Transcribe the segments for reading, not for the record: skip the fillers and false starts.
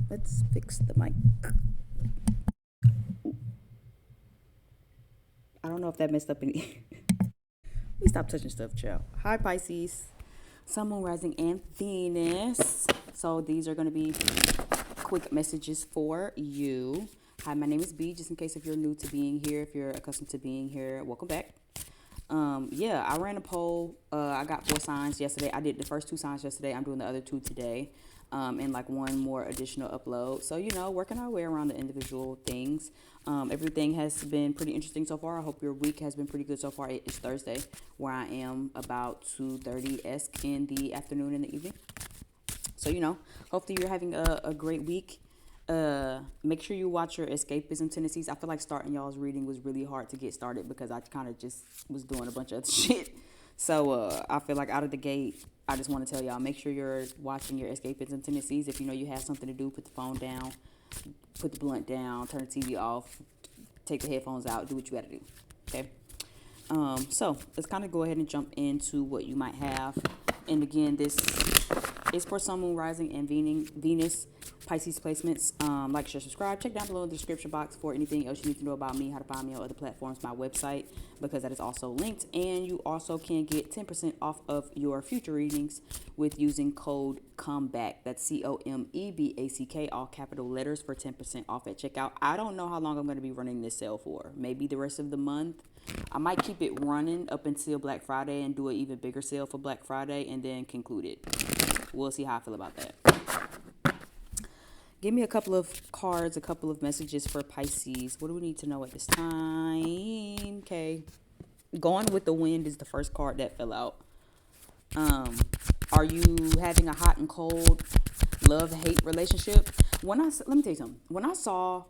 Let's fix the mic. I don't know if that messed up any. We stop touching stuff, child. Hi, Pisces. Sun, Moon, Rising, and Venus. So these are going to be quick messages for you. Hi, my name is B. Just in case if you're new to being here, if you're accustomed to being here, welcome back. Yeah, I ran a poll. I got 4 signs yesterday. I did the first 2 signs yesterday. I'm doing the other 2 today. And like one more additional upload. So, working our way around the individual things. Everything has been pretty interesting so far. I hope your week has been pretty good so far. It's Thursday, where I am about 2:30-esque in the afternoon and the evening. So, hopefully you're having a great week. Make sure you watch your escapism tendencies. I feel like starting y'all's reading was really hard to get started because I kind of just was doing a bunch of other shit. So I feel like out of the gate, I just want to tell y'all, make sure you're watching your escapism tendencies. If you know you have something to do, put the phone down, put the blunt down, turn the TV off, take the headphones out, do what you got to do. Okay. So let's kind of go ahead and jump into what you might have. And again, this is for Sun, Moon, Rising, and Venus Pisces placements. Like, share, subscribe. Check down below in the description box for anything else you need to know about me, how to find me on other platforms, my website, because that is also linked. And you also can get 10% off of your future readings with using code COMEBACK. That's COMEBACK, all capital letters, for 10% off at checkout. I don't know how long I'm going to be running this sale for. Maybe the rest of the month. I might keep it running up until Black Friday and do an even bigger sale for Black Friday and then conclude it. We'll see how I feel about that. Give me a couple of cards, a couple of messages for Pisces. What do we need to know at this time? Okay. Going with the Wind is the first card that fell out. Are you having a hot and cold love-hate relationship? Let me tell you something. When I saw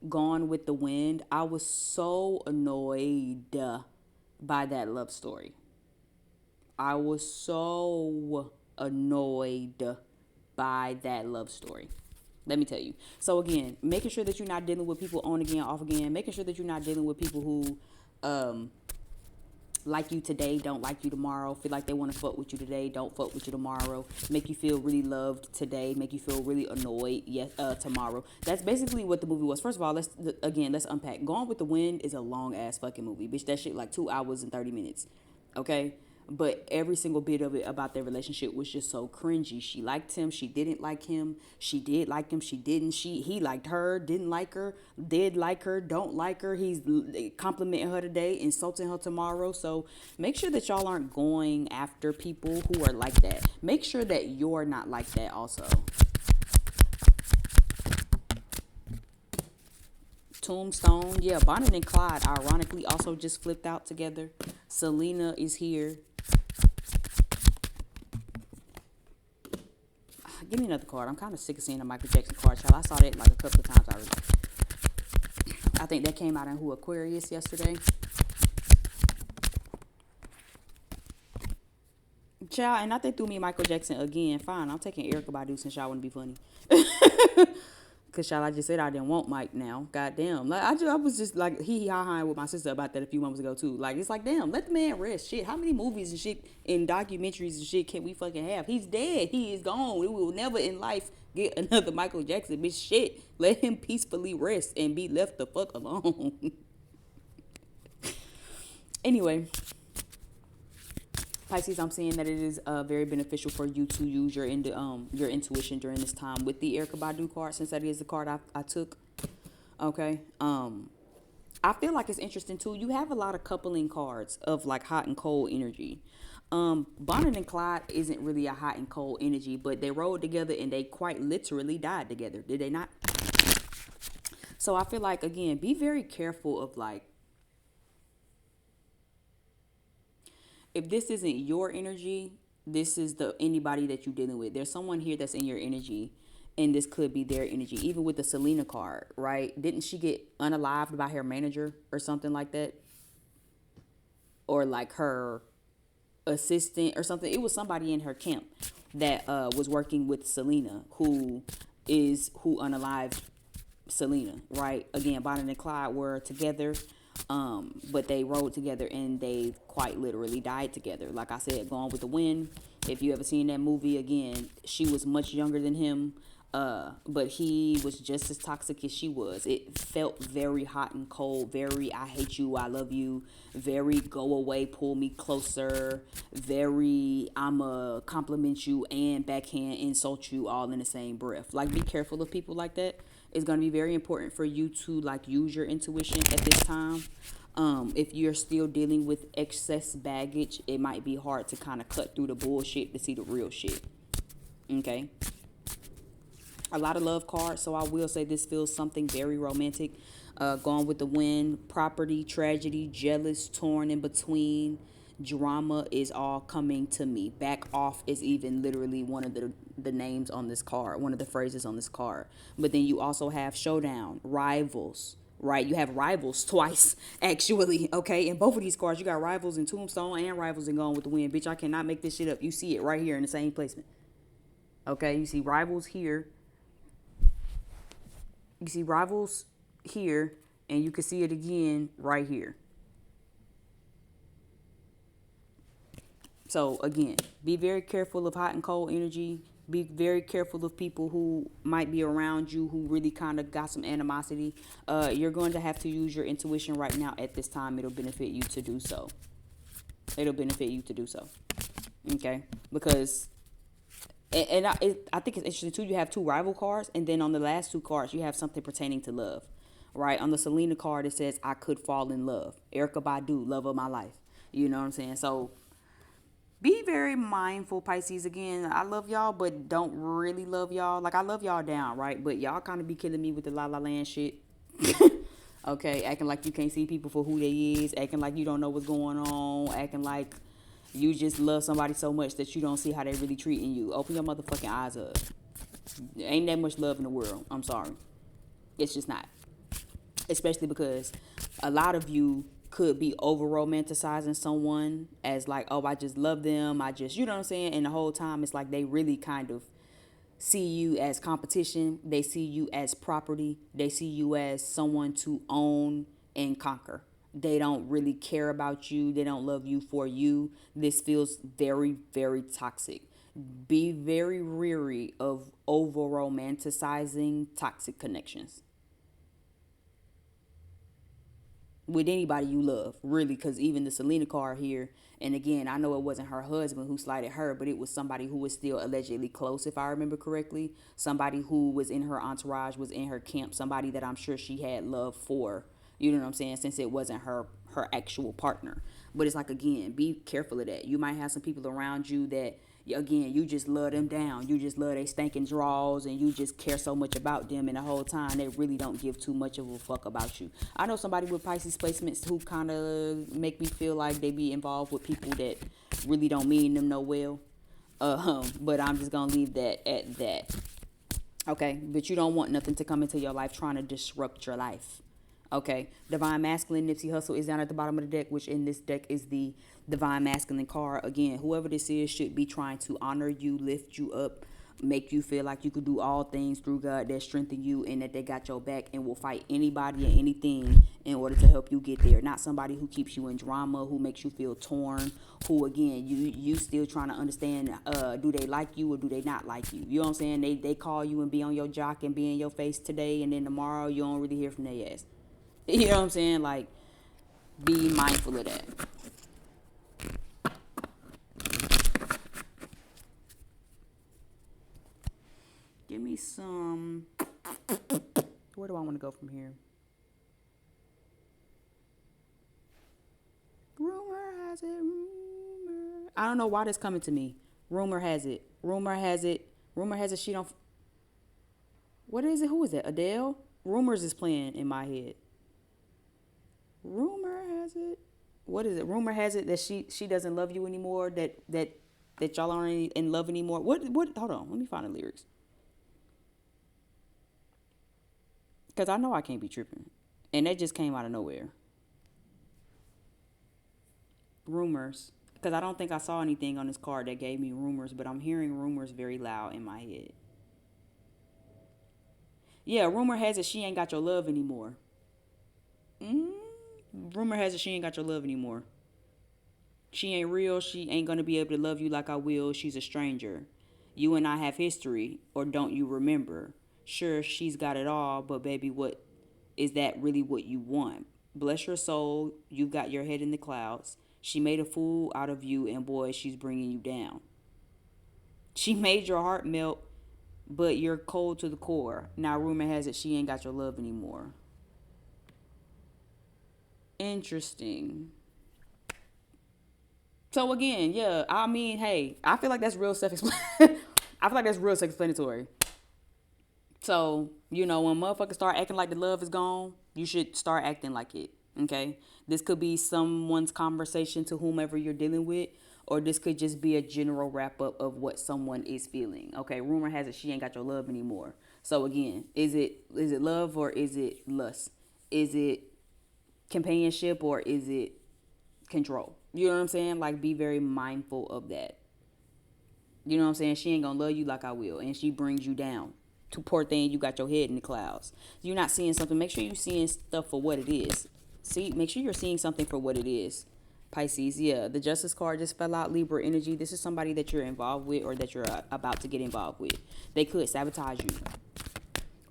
Gone with the Wind, I was so annoyed by that love story. I was so annoyed by that love story. Let me tell you. So again, making sure that you're not dealing with people on again, off again, making sure that you're not dealing with people who like you today, don't like you tomorrow, feel like they want to fuck with you today, don't fuck with you tomorrow, make you feel really loved today, make you feel really annoyed tomorrow. That's basically what the movie was. First of all, let's unpack. Gone with the Wind is a long ass fucking movie, bitch. That shit like 2 hours and 30 minutes. Okay? But every single bit of it about their relationship was just so cringy. She liked him. She didn't like him. She did like him. She didn't. He liked her. Didn't like her. Did like her. Don't like her. He's complimenting her today, insulting her tomorrow. So make sure that y'all aren't going after people who are like that. Make sure that you're not like that also. Tombstone, yeah, Bonnie and Clyde ironically also just flipped out together. Selena is here. Give me another card. I'm kind of sick of seeing the Michael Jackson card, child. I saw that like a couple of times already. I think that came out in Aquarius yesterday. Child, and I think threw me Michael Jackson again. Fine, I'm taking Erykah Badu since y'all want to be funny. Cause y'all, I just said I didn't want Mike now. Goddamn. Like I was just like hee ha ha with my sister about that a few months ago too. Like it's like damn, let the man rest. Shit, how many movies and shit and documentaries and shit can we fucking have? He's dead. He is gone. We will never in life get another Michael Jackson. Bitch, shit. Let him peacefully rest and be left the fuck alone. Anyway. Pisces, I'm seeing that it is very beneficial for you to use your intuition during this time with the Erykah Badu card, since that is the card I took. Okay. I feel like it's interesting too. You have a lot of coupling cards of like hot and cold energy. Bonnie and Clyde isn't really a hot and cold energy, but they rode together and they quite literally died together. Did they not? So I feel like, again, be very careful of like, if this isn't your energy, this is the anybody that you're dealing with. There's someone here that's in your energy, and this could be their energy. Even with the Selena card, right? Didn't she get unalived by her manager or something like that? Or like her assistant or something. It was somebody in her camp that was working with Selena who unalived Selena, right? Again, Bonnie and Clyde were together. But they rode together and they quite literally died together. Like I said, Gone with the Wind. If you ever seen that movie, again, she was much younger than him. But he was just as toxic as she was. It felt very hot and cold, very I hate you, I love you, very go away, pull me closer, very I'ma compliment you and backhand insult you all in the same breath. Like, be careful of people like that. It's going to be very important for you to like use your intuition at this time. If you're still dealing with excess baggage, it might be hard to kind of cut through the bullshit to see the real shit. Okay. A lot of love cards, so I will say this feels something very romantic. Gone with the wind, property, tragedy, jealous, torn in between, drama is all coming to me. Back off is even literally one of the names on this card, one of the phrases on this card. But then you also have showdown, rivals, right? You have rivals twice, actually, okay? In both of these cards, you got rivals in Tombstone and rivals in Gone with the Wind. Bitch, I cannot make this shit up. You see it right here in the same placement. Okay, you see rivals here. You see rivals here, and you can see it again right here. So again, be very careful of hot and cold energy. Be very careful of people who might be around you who really kind of got some animosity. You're going to have to use your intuition right now at this time. It'll benefit you to do so. It'll benefit you to do so. Okay? Because, I think it's interesting too, you have two rival cards, and then on the last two cards, you have something pertaining to love. Right? On the Selena card, it says, I could fall in love. Erykah Badu, love of my life. You know what I'm saying? So, be very mindful, Pisces. Again, I love y'all, but don't really love y'all. Like, I love y'all down, right? But y'all kind of be killing me with the La La Land shit. Okay, acting like you can't see people for who they is. Acting like you don't know what's going on. Acting like you just love somebody so much that you don't see how they really treating you. Open your motherfucking eyes up. There ain't that much love in the world. I'm sorry. It's just not. Especially because a lot of you could be over romanticizing someone as like, oh, I just love them. I just, you know what I'm saying? And the whole time it's like they really kind of see you as competition. They see you as property. They see you as someone to own and conquer. They don't really care about you. They don't love you for you. This feels very, very toxic. Be very weary of over romanticizing toxic connections with anybody you love, really, because even the Selena card here, and again, I know it wasn't her husband who slighted her, but it was somebody who was still allegedly close, if I remember correctly. Somebody who was in her entourage, was in her camp, somebody that I'm sure she had love for, you know what I'm saying, since it wasn't her actual partner. But it's like, again, be careful of that. You might have some people around you that, again, you just love them down. You just love they stinking draws, and you just care so much about them, and the whole time they really don't give too much of a fuck about you. I know somebody with Pisces placements who kind of make me feel like they be involved with people that really don't mean them no well. But I'm just gonna leave that at that. Okay, but you don't want nothing to come into your life trying to disrupt your life. Okay, Divine Masculine, Nipsey Hussle is down at the bottom of the deck, which in this deck is the Divine Masculine card. Again, whoever this is should be trying to honor you, lift you up, make you feel like you could do all things through God that strengthen you, and that they got your back and will fight anybody and anything in order to help you get there. Not somebody who keeps you in drama, who makes you feel torn, who, again, you still trying to understand, do they like you or do they not like you? You know what I'm saying? They call you and be on your jock and be in your face today, and then tomorrow you don't really hear from their ass. You know what I'm saying? Like, be mindful of that. Give me some. Where do I want to go from here? Rumor has it. Rumor. I don't know why that's coming to me. Rumor has it. Rumor has it. Rumor has it. She don't. What is it? Who is that? Adele? Rumors is playing in my head. Rumor has it. What is it? Rumor has it that she doesn't love you anymore. That y'all aren't in love anymore. What? Hold on. Let me find the lyrics. Because I know I can't be tripping. And that just came out of nowhere. Rumors. Because I don't think I saw anything on this card that gave me rumors, but I'm hearing rumors very loud in my head. Yeah, rumor has it she ain't got your love anymore. Rumor has it she ain't got your love anymore. She ain't real. She ain't going to be able to love you like I will. She's a stranger. You and I have history, or don't you remember? Sure, she's got it all, but baby, what is that really what you want? Bless your soul, you've got your head in the clouds. She made a fool out of you, and boy, she's bringing you down. She made your heart melt, but you're cold to the core. Now, rumor has it she ain't got your love anymore. Interesting. So again, yeah, I mean, hey, I feel like that's real self-explanatory. I feel like that's real self-explanatory. So, you know, when motherfuckers start acting like the love is gone, you should start acting like it. Okay? This could be someone's conversation to whomever you're dealing with, or this could just be a general wrap up of what someone is feeling. Okay, rumor has it she ain't got your love anymore. So again, is it love or is it lust? Is it companionship or is it control? You know what I'm saying? Like, be very mindful of that. You know what I'm saying? She ain't gonna love you like I will, and she brings you down. To poor thing, you got your head in the clouds. You're not seeing something. Make sure you're seeing stuff for what it is. See, make sure you're seeing something for what it is. Pisces, yeah, the Justice card just fell out. Libra energy. This is somebody that you're involved with or that you're about to get involved with. They could sabotage you,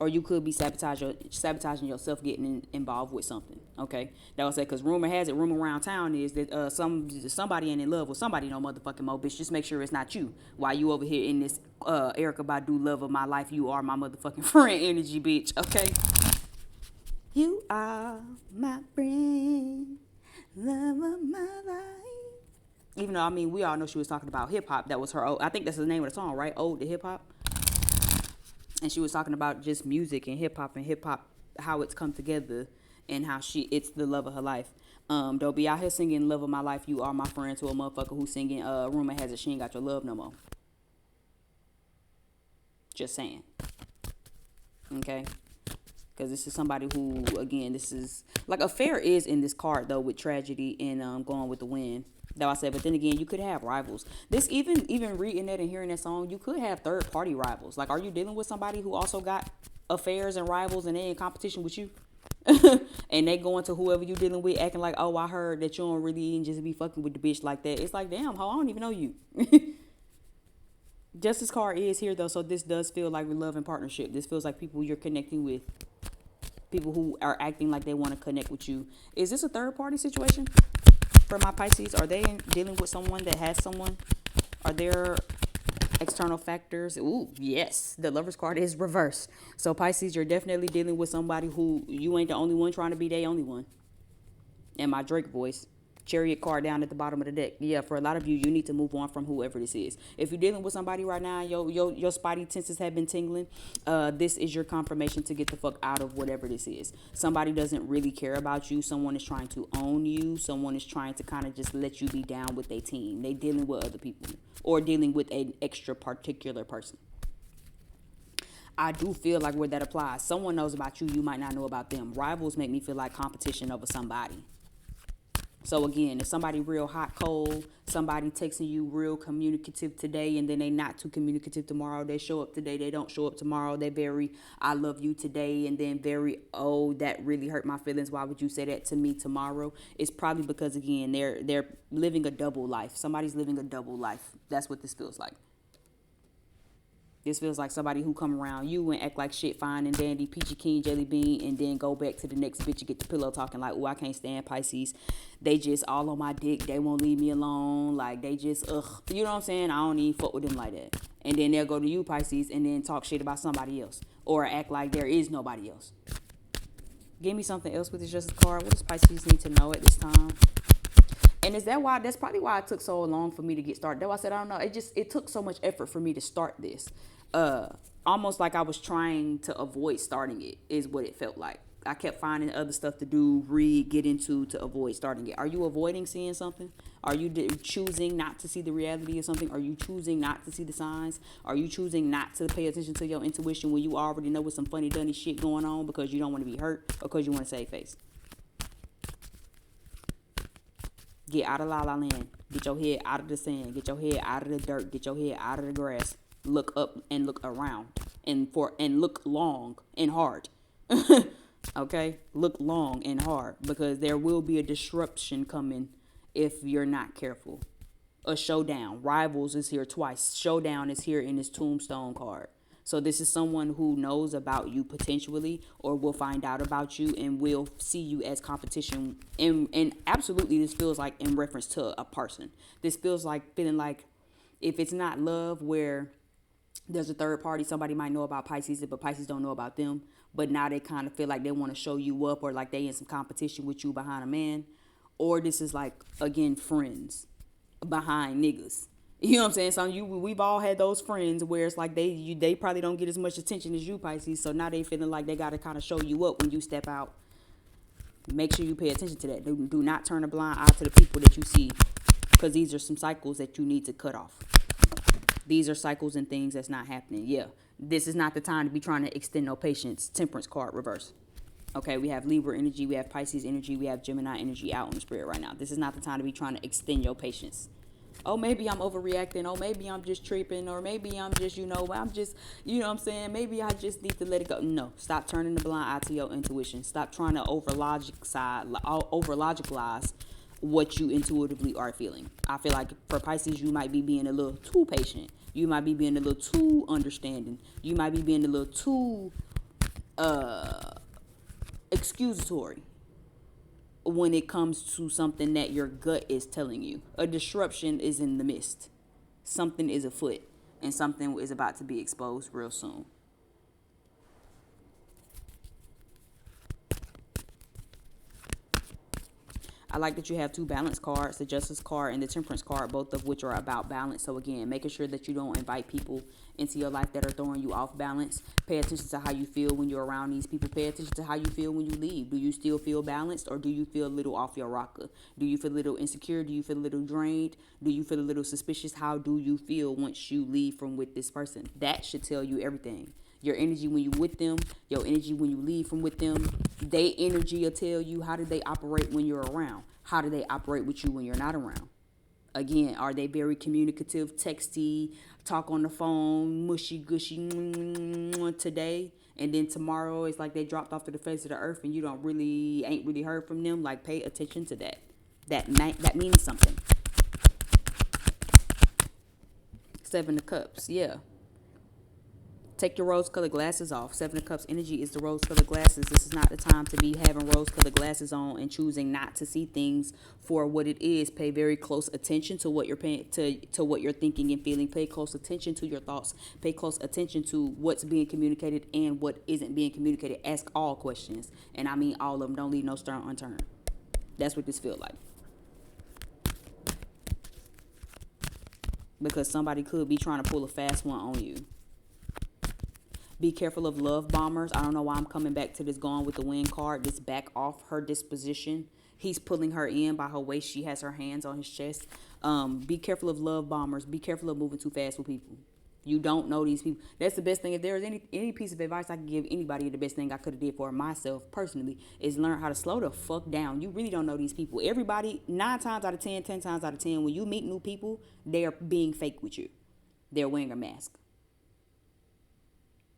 or you could be sabotaging yourself getting involved with something. Okay, that was it. Because rumor has it, rumor around town is that somebody ain't in love with somebody no motherfucking more. Bitch, just make sure it's not you. While you over here in this Erykah Badu love of my life, you are my motherfucking friend energy, bitch. Okay, you are my friend, love of my life. Even though, I mean, we all know she was talking about hip hop. That was her. I think that's the name of the song, right? Ode to hip hop. And she was talking about just music and hip hop, how it's come together, and how it's the love of her life. Don't be out here singing "Love of My Life, You Are My Friend" to a motherfucker who's singing "Rumor Has It She Ain't Got Your Love No More." Just saying, okay? Because this is somebody who, again, this is like affair is in this card though, with tragedy and going with the wind. Though I said, but then again, you could have rivals. This even reading that and hearing that song, you could have third party rivals. Like, are you dealing with somebody who also got affairs and rivals and they in competition with you? And they going to whoever you dealing with acting like, oh, I heard that you don't really even just be fucking with the bitch like that. It's like, damn, ho, I don't even know you. Justice card is here though, so this does feel like love and partnership. This feels like people you're connecting with. People who are acting like they want to connect with you. Is this a third party situation? For my Pisces, are they dealing with someone that has someone? Are there external factors? Ooh, yes. The Lover's card is reversed. So Pisces, you're definitely dealing with somebody who you ain't the only one trying to be the only one. In my Drake voice. Chariot card down at the bottom of the deck. Yeah, for a lot of you, you need to move on from whoever this is. If you're dealing with somebody right now, your spidey senses have been tingling. This is your confirmation to get the fuck out of whatever this is. Somebody doesn't really care about you. Someone is trying to own you. Someone is trying to kind of just let you be down with their team. They dealing with other people or dealing with an extra particular person. I do feel like where that applies. Someone knows about you. You might not know about them. Rivals make me feel like competition over somebody. So again, if somebody real hot, cold, somebody texting you real communicative today and then they not too communicative tomorrow, they show up today, they don't show up tomorrow, they very, I love you today, and then very, oh, that really hurt my feelings, why would you say that to me tomorrow? It's probably because, again, they're living a double life. Somebody's living a double life. That's what this feels like. This feels like somebody who come around you and act like shit, fine and dandy, peachy keen, jelly bean, and then go back to the next bitch and get the pillow talking like, oh, I can't stand Pisces. They just all on my dick. They won't leave me alone. Like, they just, ugh. You know what I'm saying? I don't even fuck with them like that. And then they'll go to you, Pisces, and then talk shit about somebody else. Or act like there is nobody else. Give me something else with this Justice card. What does Pisces need to know at this time? And is that why? That's probably why it took so long for me to get started. That's why I said, I don't know. It took so much effort for me to start this. Almost like I was trying to avoid starting it is what it felt like. I kept finding other stuff to do, read, get into to avoid starting it. Are you avoiding seeing something? Are you choosing not to see the reality of something? Are you choosing not to see the signs? Are you choosing not to pay attention to your intuition when you already know with some funny dunny shit going on because you don't want to be hurt or because you want to save face? Get out of La La Land. Get your head out of the sand. Get your head out of the dirt. Get your head out of the grass. Look up and look around and look long and hard. Okay? Look long and hard because there will be a disruption coming if you're not careful. a showdown. Rivals is here twice. Showdown is here in this tombstone card. So this is someone who knows about you potentially, or will find out about you and will see you as competition. And absolutely, this feels like in reference to a person. This feels like feeling like, if it's not love, where there's a third party, somebody might know about Pisces, but Pisces don't know about them. But now they kind of feel like they want to show you up, or like they in some competition with you behind a man. Or this is like, again, friends behind niggas. You know what I'm saying? So we've all had those friends where it's like they probably don't get as much attention as you, Pisces. So now they feeling like they got to kind of show you up when you step out. Make sure you pay attention to that. Do not turn a blind eye to the people that you see, because these are some cycles that you need to cut off. These are cycles and things that's not happening. Yeah, this is not the time to be trying to extend no patience. Temperance card reverse. Okay, we have Libra energy, we have Pisces energy, we have Gemini energy out in the spirit right now. This is not the time to be trying to extend your patience. Oh, maybe I'm overreacting. Oh, maybe I'm just tripping. Or maybe I'm just, I'm just, what I'm saying? Maybe I just need to let it go. No, stop turning the blind eye to your intuition. Stop trying to over logicalize what you intuitively are feeling. I feel like for Pisces, you might be being a little too patient. You might be being a little too understanding. You might be being a little too excusatory when it comes to something that your gut is telling you. A disruption is in the midst. Something is afoot, and something is about to be exposed real soon. I like that you have two balance cards, the Justice card and the Temperance card, both of which are about balance. So again, making sure that you don't invite people into your life that are throwing you off balance. Pay attention to how you feel when you're around these people. Pay attention to how you feel when you leave. Do you still feel balanced, or do you feel a little off your rocker? Do you feel a little insecure? Do you feel a little drained? Do you feel a little suspicious? How do you feel once you leave from with this person? That should tell you everything. Your energy when you with them, your energy when you leave from with them. Their energy will tell you, how do they operate when you're around? How do they operate with you when you're not around? Again, are they very communicative, texty, talk on the phone, mushy gushy today, and then tomorrow it's like they dropped off to the face of the earth and you ain't really heard from them? Like, pay attention to that. That means something. Seven of Cups, yeah. Take your rose-colored glasses off. Seven of Cups energy is the rose-colored glasses. This is not the time to be having rose-colored glasses on and choosing not to see things for what it is. Pay very close attention to what you're paying to what you're thinking and feeling. Pay close attention to your thoughts. Pay close attention to what's being communicated and what isn't being communicated. Ask all questions, and I mean all of them. Don't leave no stone unturned. That's what this feels like. Because somebody could be trying to pull a fast one on you. Be careful of love bombers. I don't know why I'm coming back to this Gone with the Wind card. This back off her disposition. He's pulling her in by her waist. She has her hands on his chest. Be careful of love bombers. Be careful of moving too fast with people. You don't know these people. That's the best thing. If there's any piece of advice I could give anybody, the best thing I could have did for myself personally is learn how to slow the fuck down. You really don't know these people. Everybody, 9 times out of 10, 10 times out of 10, when you meet new people, they are being fake with you. They're wearing a mask.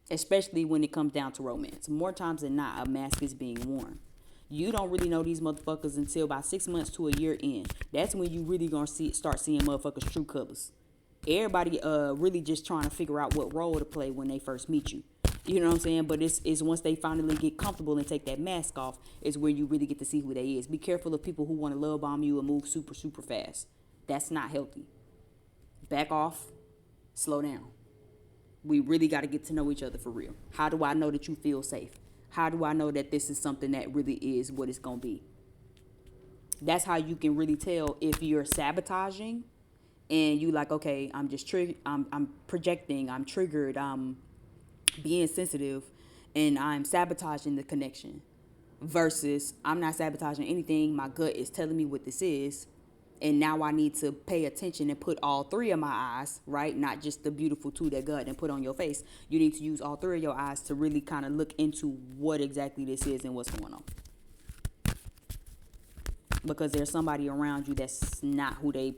Especially when it comes down to romance. More times than not, a mask is being worn. You don't really know these motherfuckers until about 6 months to a year in. That's when you really gonna start seeing motherfuckers' true colors. Everybody really just trying to figure out what role to play when they first meet you. You know what I'm saying? But it's once they finally get comfortable and take that mask off, is where you really get to see who they is. Be careful of people who want to love bomb you and move super, super fast. That's not healthy. Back off. Slow down. We really got to get to know each other for real. How do I know that you feel safe? How do I know that this is something that really is what it's going to be? That's how you can really tell if you're sabotaging and you like, okay, I'm just I'm projecting, I'm triggered, I'm being sensitive, and I'm sabotaging the connection. Versus I'm not sabotaging anything. My gut is telling me what this is. And now I need to pay attention and put all 3 of my eyes, right? Not just the beautiful 2 that God and put on your face. You need to use all 3 of your eyes to really kind of look into what exactly this is and what's going on. Because there's somebody around you that's not who they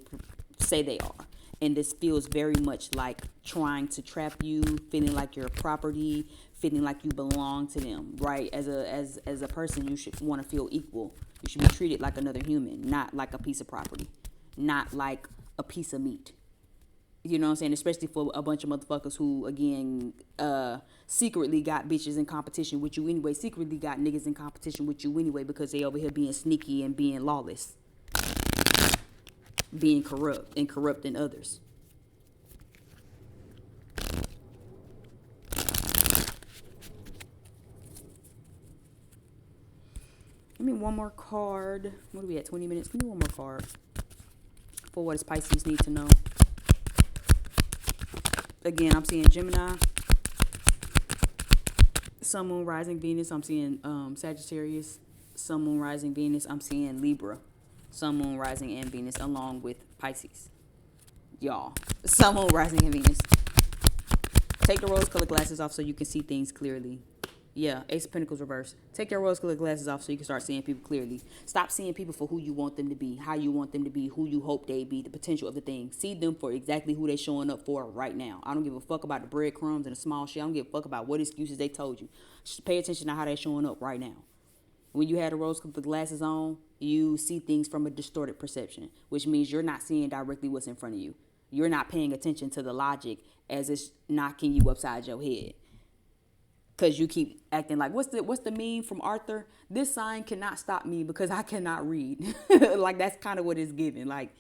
say they are. And this feels very much like trying to trap you, feeling like you're a property, feeling like you belong to them, right? As a person, you should want to feel equal. You should be treated like another human, not like a piece of property, not like a piece of meat. You know what I'm saying? Especially for a bunch of motherfuckers who, again, secretly got bitches in competition with you anyway. Secretly got niggas in competition with you anyway because they over here being sneaky and being lawless. Being corrupt and corrupting others. Give me one more card. What are we at? 20 minutes? Give me one more card. For what does Pisces need to know? Again, I'm seeing Gemini. Sun, Moon, Rising, Venus. I'm seeing Sagittarius. Sun, Moon, Rising, Venus. I'm seeing Libra. Sun, Moon, Rising, and Venus along with Pisces. Y'all. Sun, Moon, Rising, and Venus. Take the rose-colored glasses off so you can see things clearly. Yeah, Ace of Pentacles reverse. Take your rose-colored glasses off so you can start seeing people clearly. Stop seeing people for who you want them to be, how you want them to be, who you hope they be, the potential of the thing. See them for exactly who they showing up for right now. I don't give a fuck about the breadcrumbs and the small shit. I don't give a fuck about what excuses they told you. Just pay attention to how they're showing up right now. When you had the rose-colored glasses on, you see things from a distorted perception, which means you're not seeing directly what's in front of you. You're not paying attention to the logic as it's knocking you upside your head. Because you keep acting like, what's the meme from Arthur? This sign cannot stop me because I cannot read. Like, that's kind of what it's giving. Like,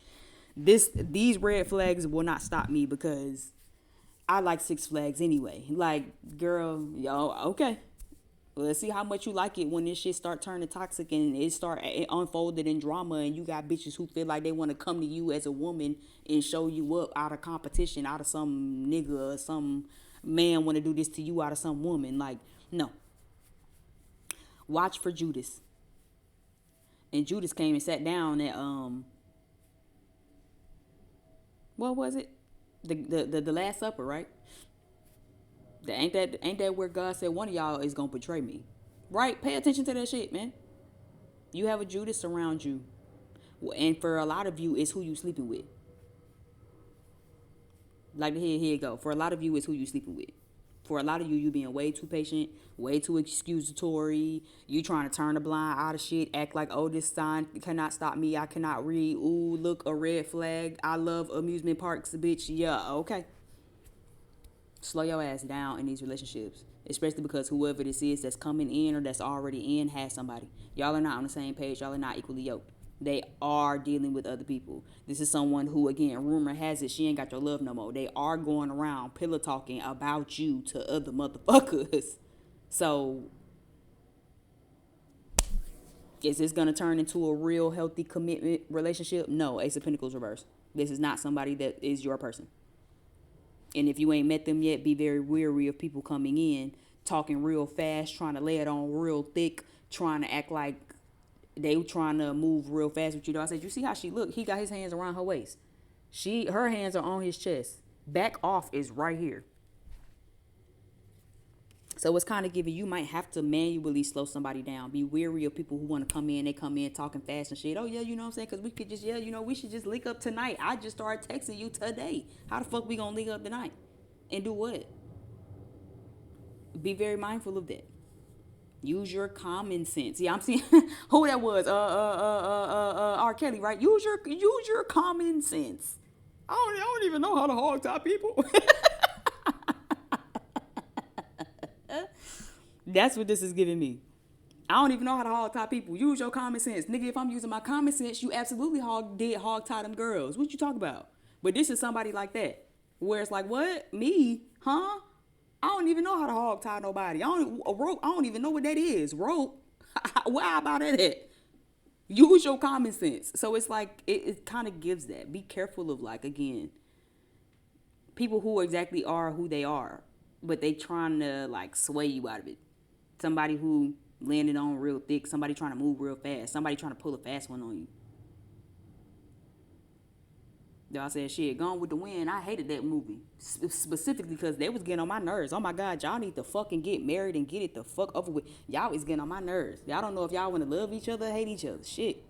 these red flags will not stop me because I like Six Flags anyway. Like, girl, yo, okay. Well, let's see how much you like it when this shit start turning toxic and it unfolded in drama and you got bitches who feel like they want to come to you as a woman and show you up out of competition, out of some nigga or some man want to do this to you out of some woman. Like, no. Watch for Judas. And Judas came and sat down at what was it? The Last Supper, right? Ain't that where God said one of y'all is gonna betray me? Right? Pay attention to that shit, man. You have a Judas around you. And for a lot of you, it's who you sleeping with. Like, here you go. For a lot of you, it's who you sleeping with. For a lot of you, you being way too patient, way too excusatory. You trying to turn a blind eye to shit, act like, oh, this sign cannot stop me. I cannot read. Ooh, look, a red flag. I love amusement parks, bitch. Yeah, okay. Slow your ass down in these relationships, especially because whoever this is that's coming in or that's already in has somebody. Y'all are not on the same page. Y'all are not equally yoked. They are dealing with other people. This is someone who, again, rumor has it, she ain't got your love no more. They are going around pillow talking about you to other motherfuckers. So, is this going to turn into a real healthy commitment relationship? No, Ace of Pentacles reverse. This is not somebody that is your person. And if you ain't met them yet, be very weary of people coming in, talking real fast, trying to lay it on real thick, trying to act like they trying to move real fast with you. I said, you see how she look? He got his hands around her waist. Her hands are on his chest. Back off is right here. So it's kind of giving you might have to manually slow somebody down. Be weary of people who want to come in. They come in talking fast and shit. Oh, yeah, you know what I'm saying? Because we could just, we should just link up tonight. I just started texting you today. How the fuck we going to link up tonight? And do what? Be very mindful of that. Use your common sense. Yeah, I'm seeing who that was. R. Kelly, right? Use your common sense. I don't even know how to hog tie people. That's what this is giving me. I don't even know how to hog tie people. Use your common sense. Nigga, if I'm using my common sense, you absolutely hog tie them girls. What you talk about? But this is somebody like that. Where it's like, what? Me? Huh? I don't even know how to hog tie nobody. A rope. I don't even know what that is. Rope. Why about that? Use your common sense. So it's like it kind of gives that. Be careful of, like, again, people who exactly are who they are, but they trying to, like, sway you out of it. Somebody who landed on real thick. Somebody trying to move real fast. Somebody trying to pull a fast one on you. Y'all said, shit, Gone with the Wind. I hated that movie. Specifically because they was getting on my nerves. Oh, my God, y'all need to fucking get married and get it the fuck over with. Y'all is getting on my nerves. Y'all don't know if y'all want to love each other or hate each other. Shit.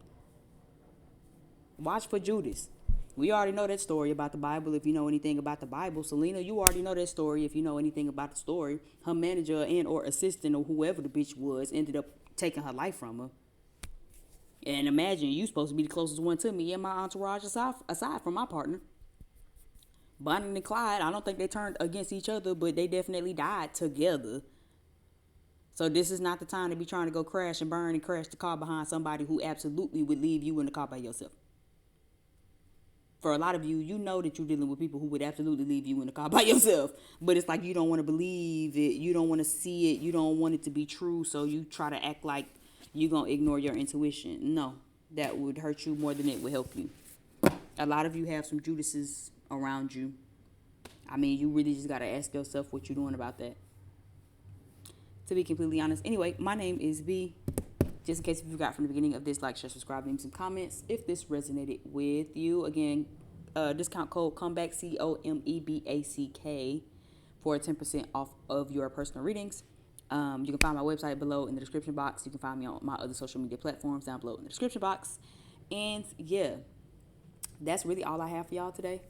Watch for Judas. We already know that story about the Bible if you know anything about the Bible. Selena, you already know that story if you know anything about the story. Her manager and or assistant or whoever the bitch was ended up taking her life from her. And imagine you supposed to be the closest one to me and my entourage aside from my partner. Bonnie and Clyde, I don't think they turned against each other, but they definitely died together. So this is not the time to be trying to go crash and burn and crash the car behind somebody who absolutely would leave you in the car by yourself. For a lot of you, you know that you're dealing with people who would absolutely leave you in the car by yourself. But it's like you don't want to believe it. You don't want to see it. You don't want it to be true. So you try to act like you're going to ignore your intuition. No, that would hurt you more than it would help you. A lot of you have some Judases around you. I mean, you really just got to ask yourself what you're doing about that. To be completely honest. Anyway, my name is B. Just in case you forgot from the beginning of this, like, share, subscribe, leave some comments if this resonated with you. Again, discount code COMEBACK, COMEBACK, for 10% off of your personal readings. You can find my website below in the description box. You can find me on my other social media platforms down below in the description box. And yeah, that's really all I have for y'all today.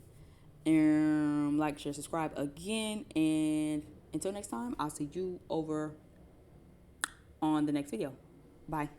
Like, share, subscribe again. And until next time, I'll see you over on the next video. Bye.